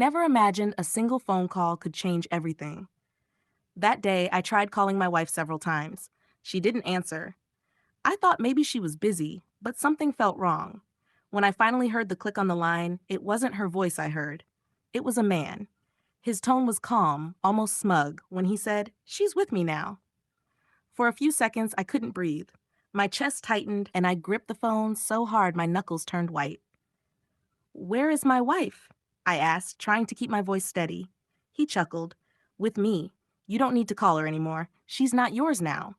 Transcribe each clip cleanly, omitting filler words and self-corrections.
never imagined a single phone call could change everything. That day, I tried calling my wife several times. She didn't answer. I thought maybe she was busy, but something felt wrong. When I finally heard the click on the line, it wasn't her voice I heard. It was a man. His tone was calm, almost smug, when he said, "She's with me now." For a few seconds, I couldn't breathe. My chest tightened, and I gripped the phone so hard my knuckles turned white. "Where is my wife?" I asked, trying to keep my voice steady. He chuckled. "With me. You don't need to call her anymore. She's not yours now."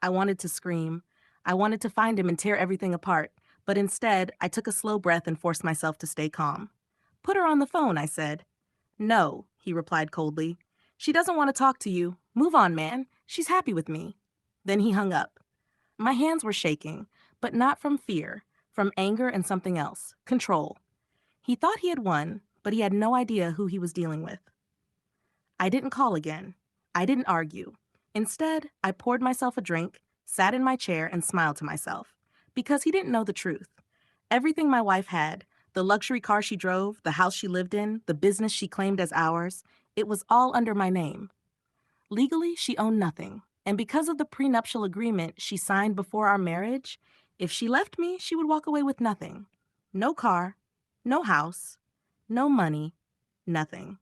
I wanted to scream. I wanted to find him and tear everything apart, but instead, I took a slow breath and forced myself to stay calm. "Put her on the phone," I said. "No," he replied coldly. "She doesn't want to talk to you. Move on, man. She's happy with me." Then he hung up. My hands were shaking, but not from fear, from anger and something else, control. He thought he had won, but he had no idea who he was dealing with. I didn't call again. I didn't argue. Instead, I poured myself a drink, sat in my chair, and smiled to myself. Because he didn't know the truth. Everything my wife had, the luxury car she drove, the house she lived in, the business she claimed as ours, it was all under my name. Legally, she owned nothing. And because of the prenuptial agreement she signed before our marriage, if she left me, she would walk away with nothing. No car, no house, no money, nothing.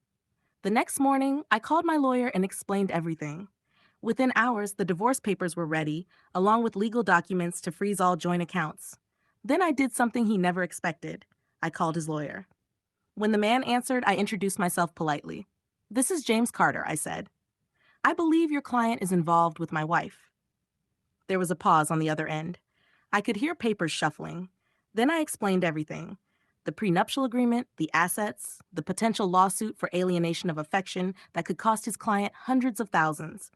The next morning, I called my lawyer and explained everything. Within hours, the divorce papers were ready, along with legal documents to freeze all joint accounts. Then I did something he never expected. I called his lawyer. When the man answered, I introduced myself politely. "This is James Carter," I said. "I believe your client is involved with my wife." There was a pause on the other end. I could hear papers shuffling. Then I explained everything: the prenuptial agreement, the assets, the potential lawsuit for alienation of affection that could cost his client hundreds of thousands.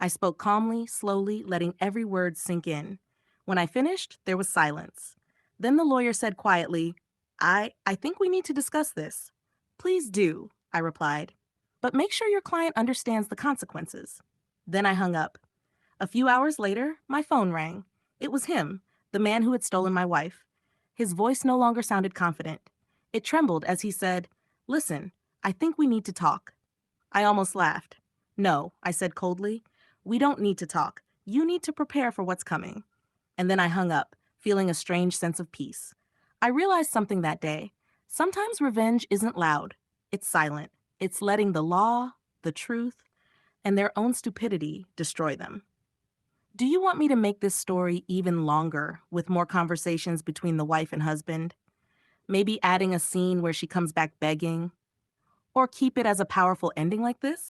I spoke calmly, slowly, letting every word sink in. When I finished, there was silence. Then the lawyer said quietly, I think we need to discuss this." "Please do," I replied. "But make sure your client understands the consequences." Then I hung up. A few hours later, my phone rang. It was him, the man who had stolen my wife. His voice no longer sounded confident. It trembled as he said, "Listen, I think we need to talk." I almost laughed. "No," I said coldly. "We don't need to talk. You need to prepare for what's coming." And then I hung up, feeling a strange sense of peace. I realized something that day. Sometimes revenge isn't loud. It's silent. It's letting the law, the truth, and their own stupidity destroy them. Do you want me to make this story even longer with more conversations between the wife and husband? Maybe adding a scene where she comes back begging? Or keep it as a powerful ending like this?